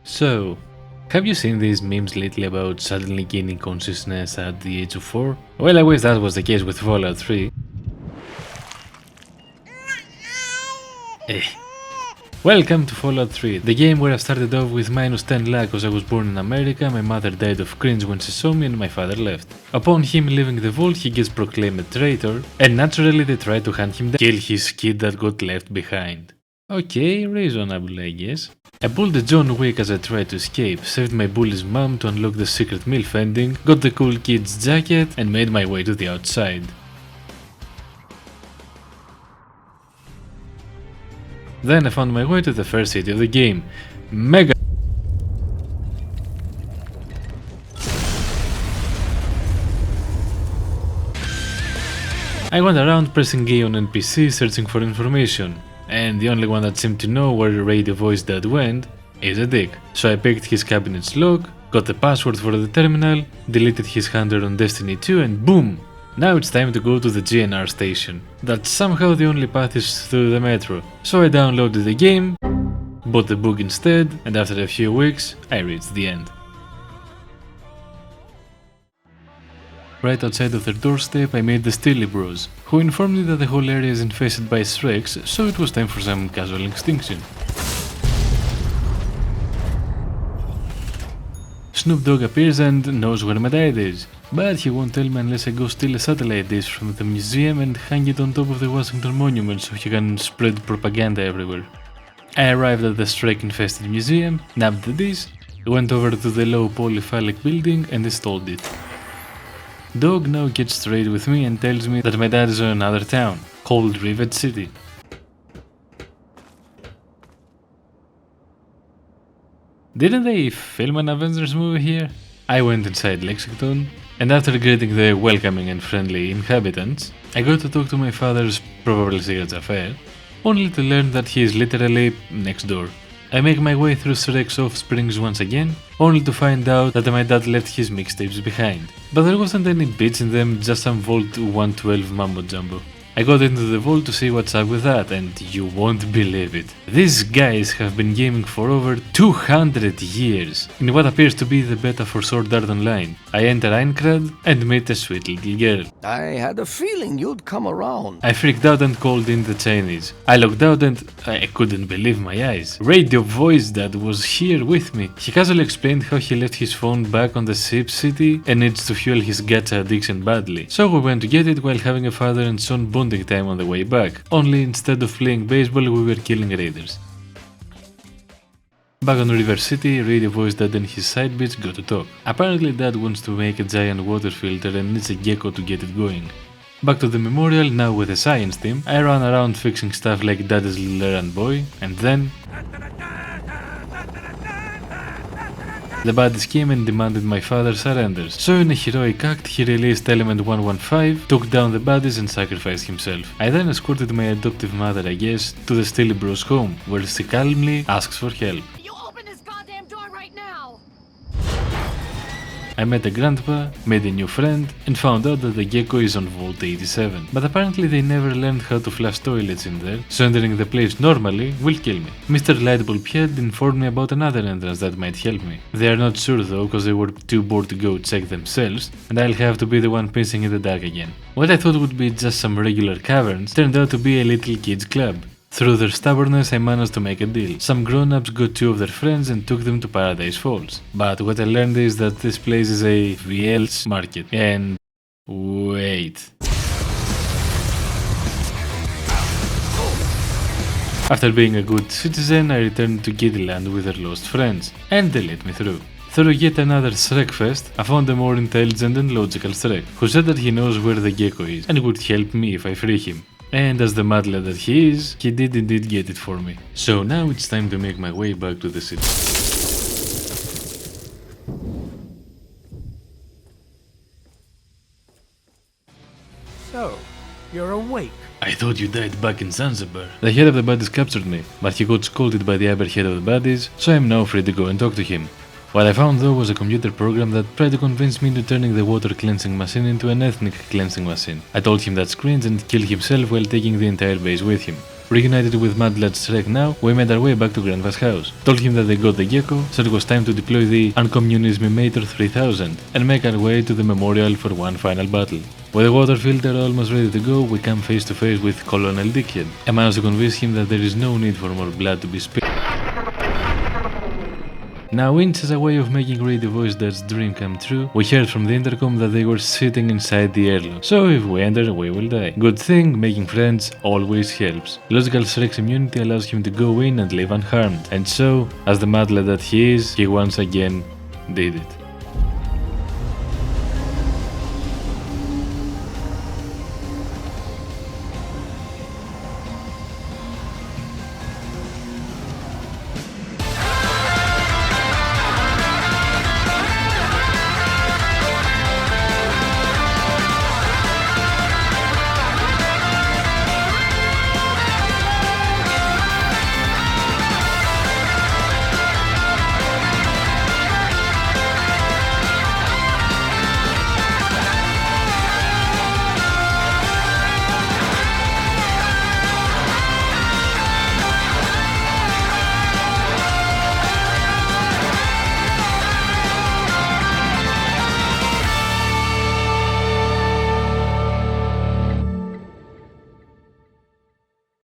So, have you seen these memes lately about suddenly gaining consciousness at the age of 4? Well, I wish that was the case with Fallout 3. Eh. Welcome to Fallout 3, the game where I started off with minus 10 lag because I was born in America, my mother died of cringe when she saw me and my father left. Upon him leaving the vault, he gets proclaimed a traitor, and naturally they try to hunt him down, kill his kid that got left behind. Okay, reasonable I guess. I pulled a John Wick as I tried to escape, saved my bully's mom to unlock the secret MILF ending, got the cool kid's jacket, and made my way to the outside. Then I found my way to the first city of the game, Mega. I went around pressing A on NPC searching for information, and the only one that seemed to know where RadioVoiceMan went is a dick. So I picked his cabinet's lock, got the password for the terminal, deleted his handler on Destiny 2 and boom! Now it's time to go to the GNR station. That's somehow the only path is through the metro. So I downloaded the game, bought the book instead, and after a few weeks, I reached the end. Right outside of their doorstep, I met the Steely Bros, who informed me that the whole area is infested by Shreks, so it was time for some casual extinction. Snoop Dogg appears and knows where my dad is, but he won't tell me unless I go steal a satellite dish from the museum and hang it on top of the Washington Monument so he can spread propaganda everywhere. I arrived at the Shrek-infested museum, nabbed the dish, went over to the low polyphalic building and installed it. Dog now gets straight with me and tells me that my dad is in another town, called Rivet City. Didn't they film an Avengers movie here? I went inside Lexington, and after greeting the welcoming and friendly inhabitants, I got to talk to my father's probably secret affair, only to learn that he is literally next door. I make my way through Shrek's offsprings once again, only to find out that my dad left his mixtapes behind. But there wasn't any beats in them, just some Vault 112 mambo jumbo. I got into the vault to see what's up with that, and you won't believe it. These guys have been gaming for over 200 years, in what appears to be the beta for Sword Art Online. I enter Aincrad and meet a sweet little girl. I had a feeling you'd come around. I freaked out and called in the Chinese. I looked out and I couldn't believe my eyes. RadioVoiceMan was here with me. He casually explained how he left his phone back on the ship city and needs to fuel his gacha addiction badly. So we went to get it while having a father and son bonding time on the way back, only instead of playing baseball we were killing raiders. Back on River City, RadioVoiceMan and his side bitch got to talk. Apparently Dad wants to make a giant water filter and needs a gecko to get it going. Back to the memorial, now with a science team, I ran around fixing stuff like Dad's little errand boy, and then the baddies came and demanded my father surrenders, so in a heroic act he released Element 115, took down the baddies and sacrificed himself. I then escorted my adoptive mother, I guess, to the Steely Bros home, where she calmly asks for help. You open this goddamn door right now! I met a grandpa, made a new friend, and found out that the gecko is on Vault 87. But apparently they never learned how to flush toilets in there, so entering the place normally will kill me. Mr. Lightbulb Head informed me about another entrance that might help me. They are not sure though, cause they were too bored to go check themselves, and I'll have to be the one pissing in the dark again. What I thought would be just some regular caverns turned out to be a little kids club. Through their stubbornness I managed to make a deal. Some grown-ups got 2 of their friends and took them to Paradise Falls. But what I learned is that this place is a VL's market. And wait. After being a good citizen, I returned to Giddyland with their lost friends, and they let me through. Through yet another Shrek fest, I found a more intelligent and logical Shrek, who said that he knows where the gecko is and would help me if I free him. And as the mad lad that he is, he did indeed get it for me. So now it's time to make my way back to the city. So, you're awake. I thought you died back in Zanzibar. The head of the baddies captured me, but he got scolded by the other head of the baddies, so I'm now free to go and talk to him. What I found though was a computer program that tried to convince me into turning the water cleansing machine into an ethnic cleansing machine. I told him that's cringe and killed himself while taking the entire base with him. Reunited with Mad Lad Shrek now, we made our way back to Grandpa's house. Told him that they got the gecko, so it was time to deploy the Uncommunismimator 3000 and make our way to the memorial for one final battle. With the water filter almost ready to go, we come face to face with Colonel Dickhead. I managed to convince him that there is no need for more blood to be spilled. Now, inch as a way of making Radio Voice Dad's dream come true, we heard from the intercom that they were sitting inside the airlock. So if we enter, we will die. Good thing, making friends always helps. Logical Shrek's immunity allows him to go in and live unharmed. And so, as the mad lad that he is, he once again did it.